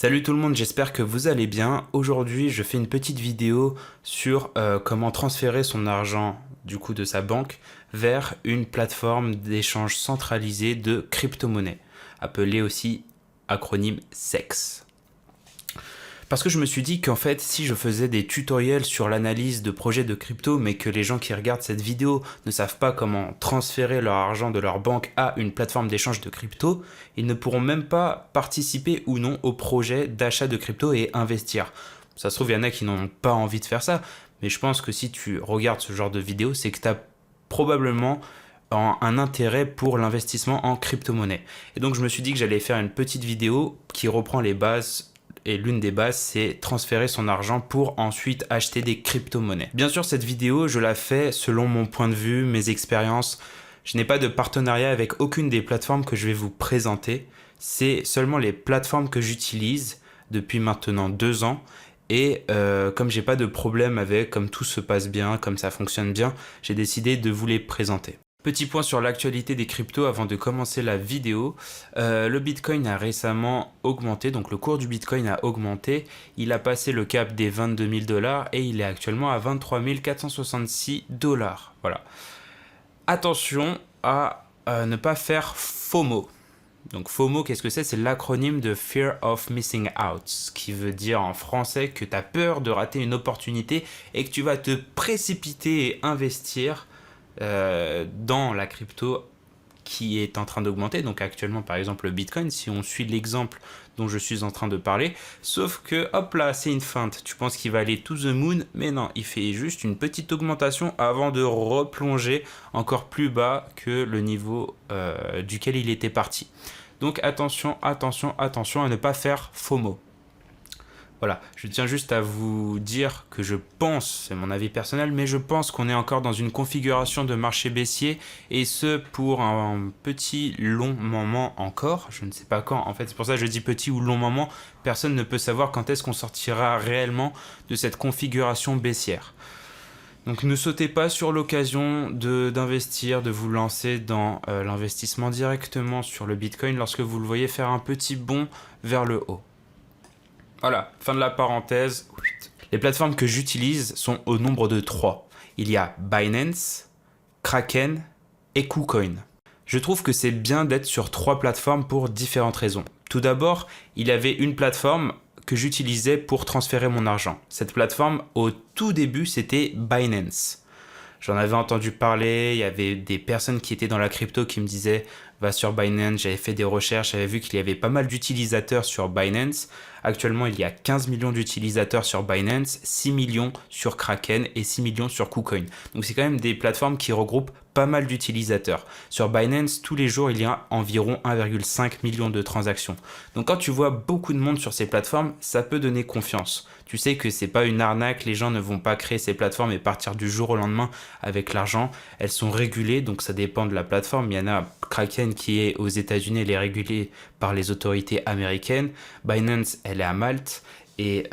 Salut tout le monde, j'espère que vous allez bien. Aujourd'hui, je fais une petite vidéo sur comment transférer son argent du coup de sa banque vers une plateforme d'échange centralisée de crypto-monnaies, appelée aussi acronyme SEX. Parce que je me suis dit qu'en fait, si je faisais des tutoriels sur l'analyse de projets de crypto, mais que les gens qui regardent cette vidéo ne savent pas comment transférer leur argent de leur banque à une plateforme d'échange de crypto, ils ne pourront même pas participer ou non au projet d'achat de crypto et investir. Ça se trouve, il y en a qui n'ont pas envie de faire ça, mais je pense que si tu regardes ce genre de vidéo, c'est que tu as probablement un intérêt pour l'investissement en crypto-monnaie. Et donc je me suis dit que j'allais faire une petite vidéo qui reprend les bases. Et l'une des bases, c'est transférer son argent pour ensuite acheter des crypto-monnaies. Bien sûr, cette vidéo, je la fais selon mon point de vue, mes expériences. Je n'ai pas de partenariat avec aucune des plateformes que je vais vous présenter. C'est seulement les plateformes que j'utilise depuis maintenant 2 ans. Et comme j'ai pas de problème avec, comme tout se passe bien, comme ça fonctionne bien, j'ai décidé de vous les présenter. Petit point sur l'actualité des cryptos avant de commencer la vidéo. Le Bitcoin a récemment augmenté, donc le cours du Bitcoin a augmenté. Il a passé le cap des 22 000 dollars et il est actuellement à 23 466 dollars. Voilà. Attention à ne pas faire FOMO. Donc FOMO, qu'est-ce que c'est? C'est l'acronyme de Fear of Missing Out, ce qui veut dire en français que tu as peur de rater une opportunité et que tu vas te précipiter et investir dans la crypto qui est en train d'augmenter. Donc actuellement, par exemple, le Bitcoin, si on suit l'exemple dont je suis en train de parler, sauf que, hop là, c'est une feinte. Tu penses qu'il va aller to the moon, mais non, il fait juste une petite augmentation avant de replonger encore plus bas que le niveau duquel il était parti. Donc attention, attention, attention à ne pas faire FOMO. Voilà, je tiens juste à vous dire que je pense, c'est mon avis personnel, mais je pense qu'on est encore dans une configuration de marché baissier, et ce pour un petit long moment encore. Je ne sais pas quand, en fait, c'est pour ça que je dis petit ou long moment. Personne ne peut savoir quand est-ce qu'on sortira réellement de cette configuration baissière. Donc ne sautez pas sur l'occasion d'investir, de vous lancer dans l'investissement directement sur le Bitcoin lorsque vous le voyez faire un petit bond vers le haut. Voilà, fin de la parenthèse. Les plateformes que j'utilise sont au nombre de 3. Il y a Binance, Kraken et KuCoin. Je trouve que c'est bien d'être sur 3 plateformes pour différentes raisons. Tout d'abord, il y avait une plateforme que j'utilisais pour transférer mon argent. Cette plateforme, au tout début, c'était Binance. J'en avais entendu parler, il y avait des personnes qui étaient dans la crypto qui me disaient va sur Binance, j'avais fait des recherches, j'avais vu qu'il y avait pas mal d'utilisateurs sur Binance. Actuellement, il y a 15 millions d'utilisateurs sur Binance, 6 millions sur Kraken et 6 millions sur KuCoin. Donc c'est quand même des plateformes qui regroupent pas mal d'utilisateurs. Sur Binance, tous les jours, il y a environ 1,5 million de transactions. Donc quand tu vois beaucoup de monde sur ces plateformes, ça peut donner confiance. Tu sais que c'est pas une arnaque, les gens ne vont pas créer ces plateformes et partir du jour au lendemain avec l'argent. Elles sont régulées, donc ça dépend de la plateforme. Il y en a Kraken qui est aux États-Unis, elle est régulée par les autorités américaines. Binance, elle est à Malte et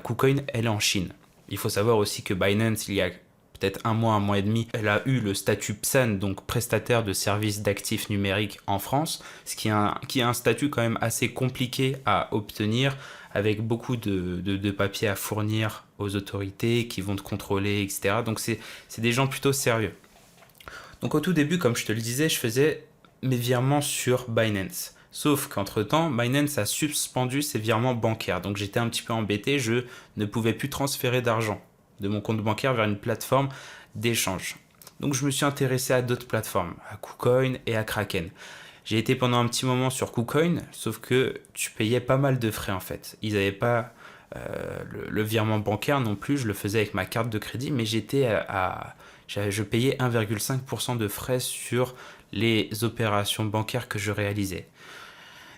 KuCoin, elle est en Chine. Il faut savoir aussi que Binance, il y a peut-être un mois et demi, elle a eu le statut PSAN, donc prestataire de services d'actifs numériques en France, ce qui est un statut quand même assez compliqué à obtenir, avec beaucoup de papiers à fournir aux autorités qui vont te contrôler, etc. Donc c'est des gens plutôt sérieux. Donc au tout début, comme je te le disais, je faisais mes virements sur Binance. Sauf qu'entre-temps, Binance a suspendu ses virements bancaires. Donc j'étais un petit peu embêté, je ne pouvais plus transférer d'argent de mon compte bancaire vers une plateforme d'échange. Donc je me suis intéressé à d'autres plateformes, à KuCoin et à Kraken. J'ai été pendant un petit moment sur KuCoin, sauf que tu payais pas mal de frais en fait. Ils n'avaient pas le virement bancaire non plus, je le faisais avec ma carte de crédit, mais je payais 1,5% de frais sur les opérations bancaires que je réalisais.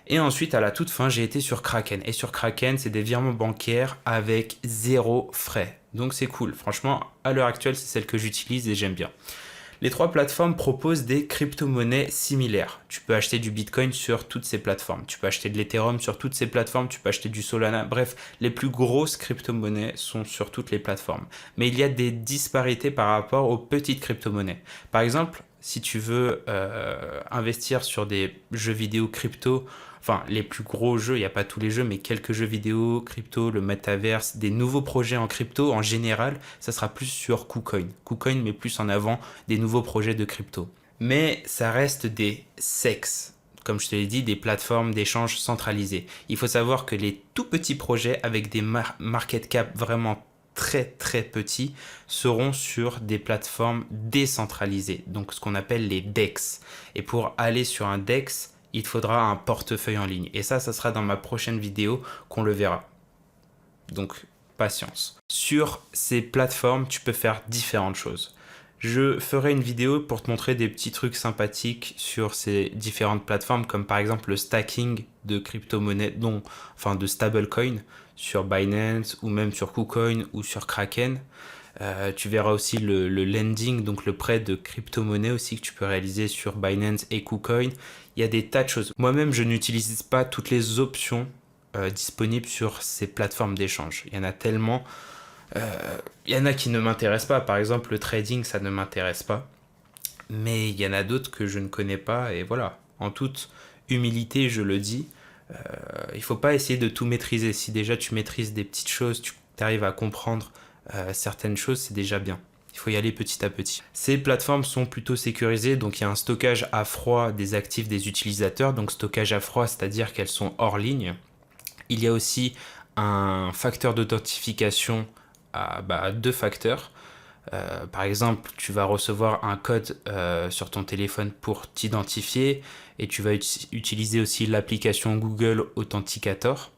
Et ensuite, à la toute fin, j'ai été sur Kraken. Et sur Kraken, c'est des virements bancaires avec 0 frais. Donc c'est cool. Franchement, à l'heure actuelle, c'est celle que j'utilise et j'aime bien. Les 3 plateformes proposent des crypto-monnaies similaires. Tu peux acheter du Bitcoin sur toutes ces plateformes. Tu peux acheter de l'Ethereum sur toutes ces plateformes. Tu peux acheter du Solana. Bref, les plus grosses crypto-monnaies sont sur toutes les plateformes. Mais il y a des disparités par rapport aux petites crypto-monnaies. Par exemple, si tu veux investir sur des jeux vidéo crypto, enfin les plus gros jeux, il n'y a pas tous les jeux, mais quelques jeux vidéo, crypto, le metaverse, des nouveaux projets en crypto en général, ça sera plus sur KuCoin. KuCoin met plus en avant des nouveaux projets de crypto. Mais ça reste des SEX, comme je te l'ai dit, des plateformes d'échange centralisées. Il faut savoir que les tout petits projets avec des market cap vraiment très très petits seront sur des plateformes décentralisées, donc ce qu'on appelle les DEX. Et pour aller sur un DEX, il te faudra un portefeuille en ligne. Et ça sera dans ma prochaine vidéo qu'on le verra. Donc, patience. Sur ces plateformes, tu peux faire différentes choses. Je ferai une vidéo pour te montrer des petits trucs sympathiques sur ces différentes plateformes, comme par exemple le stacking de crypto-monnaies, enfin de stablecoin sur Binance ou même sur KuCoin ou sur Kraken. Tu verras aussi le lending, donc le prêt de crypto-monnaie aussi que tu peux réaliser sur Binance et KuCoin. Il y a des tas de choses. Moi-même, je n'utilise pas toutes les options disponibles sur ces plateformes d'échange. Il y en a tellement. Il y en a qui ne m'intéressent pas. Par exemple, le trading, ça ne m'intéresse pas. Mais il y en a d'autres que je ne connais pas. Et voilà, en toute humilité, je le dis. Il ne faut pas essayer de tout maîtriser. Si déjà tu maîtrises des petites choses, tu arrives à comprendre certaines choses, c'est déjà bien. Il faut y aller petit à petit. Ces plateformes sont plutôt sécurisées, donc il y a un stockage à froid des actifs des utilisateurs. Donc stockage à froid, c'est-à-dire qu'elles sont hors ligne. Il y a aussi un facteur d'authentification à 2 facteurs. Par exemple, tu vas recevoir un code sur ton téléphone pour t'identifier et tu vas utiliser aussi l'application Google Authenticator.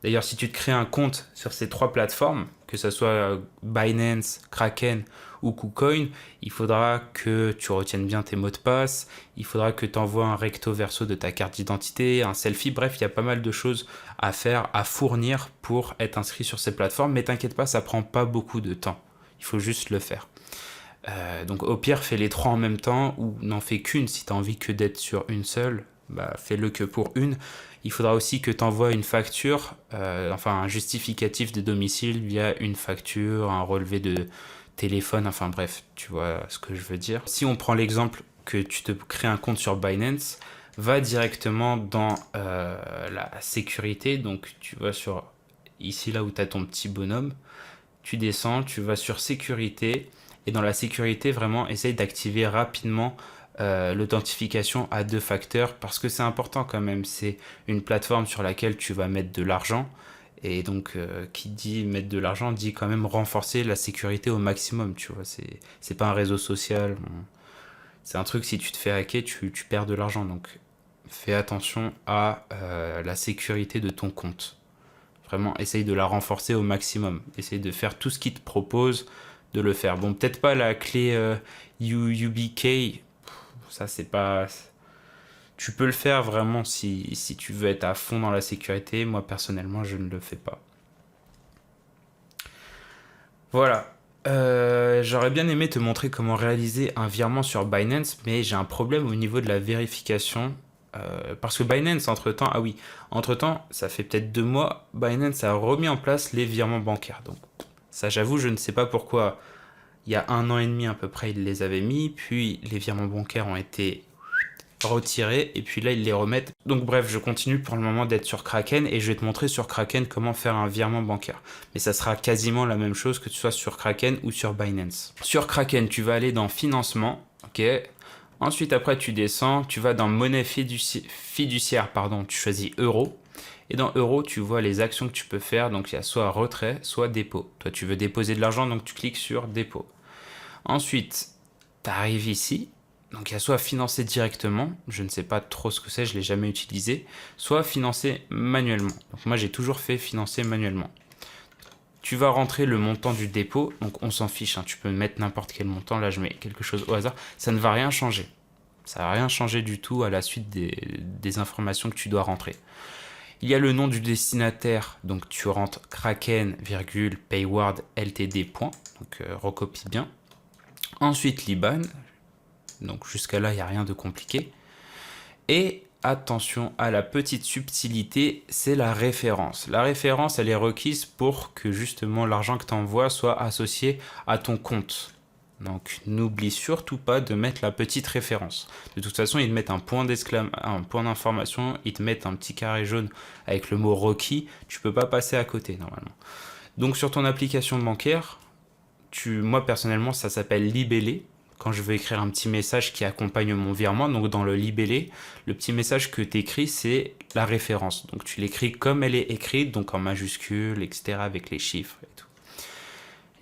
D'ailleurs, si tu te crées un compte sur ces 3 plateformes, que ce soit Binance, Kraken ou KuCoin, il faudra que tu retiennes bien tes mots de passe, il faudra que tu envoies un recto verso de ta carte d'identité, un selfie, bref, il y a pas mal de choses à faire, à fournir pour être inscrit sur ces plateformes, mais t'inquiète pas, ça prend pas beaucoup de temps, il faut juste le faire. Donc au pire, fais les 3 en même temps ou n'en fais qu'une si tu as envie que d'être sur une seule, fais-le que pour une. Il faudra aussi que tu envoies une facture, enfin un justificatif de domicile via une facture, un relevé de téléphone, enfin bref, tu vois ce que je veux dire. Si on prend l'exemple que tu te crées un compte sur Binance, va directement dans la sécurité, donc tu vas sur ici là où tu as ton petit bonhomme, tu descends, tu vas sur sécurité, et dans la sécurité, vraiment, essaye d'activer rapidement l'authentification à 2 facteurs parce que c'est important quand même. C'est une plateforme sur laquelle tu vas mettre de l'argent. Et donc, qui dit mettre de l'argent dit quand même renforcer la sécurité au maximum, tu vois. C'est pas un réseau social. C'est un truc, si tu te fais hacker, tu perds de l'argent. Donc, fais attention à la sécurité de ton compte. Vraiment, essaye de la renforcer au maximum. Essaye de faire tout ce qu'il te propose, de le faire. Bon, peut-être pas la clé UBK, ça c'est pas... Tu peux le faire vraiment si tu veux être à fond dans la sécurité. Moi, personnellement, je ne le fais pas. Voilà. J'aurais bien aimé te montrer comment réaliser un virement sur Binance, mais j'ai un problème au niveau de la vérification. Parce que Binance, entre-temps, ça fait peut-être 2 mois, Binance a remis en place les virements bancaires. Donc, ça, j'avoue, je ne sais pas pourquoi. Il y a 1 an et demi à peu près, ils les avaient mis, puis les virements bancaires ont été retirés, et puis là, ils les remettent. Donc bref, je continue pour le moment d'être sur Kraken, et je vais te montrer sur Kraken comment faire un virement bancaire. Mais ça sera quasiment la même chose que tu sois sur Kraken ou sur Binance. Sur Kraken, tu vas aller dans Financement, ok. Ensuite, après, tu descends, tu vas dans Monnaie fiduciaire, tu choisis Euro. Et dans Euro, tu vois les actions que tu peux faire. Donc, il y a soit retrait, soit dépôt. Toi, tu veux déposer de l'argent, donc tu cliques sur dépôt. Ensuite, tu arrives ici. Donc, il y a soit financer directement. Je ne sais pas trop ce que c'est, je ne l'ai jamais utilisé. Soit financer manuellement. Donc, moi, j'ai toujours fait financer manuellement. Tu vas rentrer le montant du dépôt. Donc, on s'en fiche. Tu peux mettre n'importe quel montant. Là, je mets quelque chose au hasard. Ça ne va rien changer. Ça ne va rien changer du tout à la suite des informations que tu dois rentrer. Il y a le nom du destinataire, donc tu rentres Kraken, Payward, Ltd. Donc recopie bien. Ensuite l'IBAN, donc jusqu'à là il n'y a rien de compliqué. Et attention à la petite subtilité, c'est la référence. La référence, elle est requise pour que justement l'argent que tu envoies soit associé à ton compte. Donc n'oublie surtout pas de mettre la petite référence. De toute façon, ils te mettent un point d'information, ils te mettent un petit carré jaune avec le mot requis. Tu peux pas passer à côté normalement. Donc sur ton application bancaire, moi personnellement, ça s'appelle libellé. Quand je veux écrire un petit message qui accompagne mon virement, donc dans le libellé, le petit message que tu écris, c'est la référence. Donc tu l'écris comme elle est écrite, donc en majuscule, etc., avec les chiffres et tout.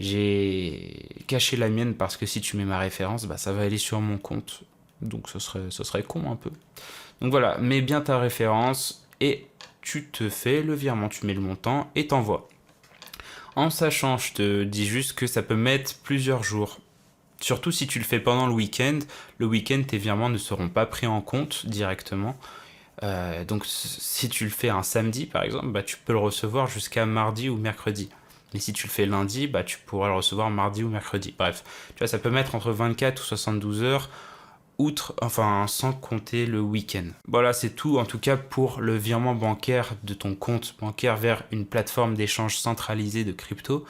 J'ai caché la mienne parce que si tu mets ma référence, bah, ça va aller sur mon compte. Donc ce serait con un peu. Donc voilà, mets bien ta référence et tu te fais le virement. Tu mets le montant et t'envoies. En sachant, je te dis juste que ça peut mettre plusieurs jours. Surtout si tu le fais pendant le week-end, tes virements ne seront pas pris en compte directement. Donc si tu le fais un samedi par exemple, bah, tu peux le recevoir jusqu'à mardi ou mercredi. Mais si tu le fais lundi, bah, tu pourras le recevoir mardi ou mercredi. Bref, tu vois, ça peut mettre entre 24 ou 72 heures, sans compter le week-end. Voilà, c'est tout en tout cas pour le virement bancaire de ton compte bancaire vers une plateforme d'échange centralisée de crypto.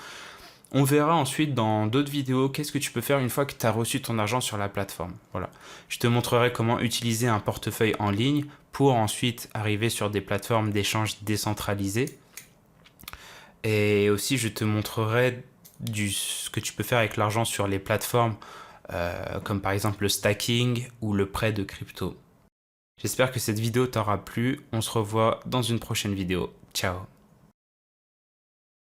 On verra ensuite dans d'autres vidéos qu'est-ce que tu peux faire une fois que tu as reçu ton argent sur la plateforme. Voilà. Je te montrerai comment utiliser un portefeuille en ligne pour ensuite arriver sur des plateformes d'échange décentralisées. Et aussi, je te montrerai ce que tu peux faire avec l'argent sur les plateformes comme par exemple le stacking ou le prêt de crypto. J'espère que cette vidéo t'aura plu. On se revoit dans une prochaine vidéo. Ciao!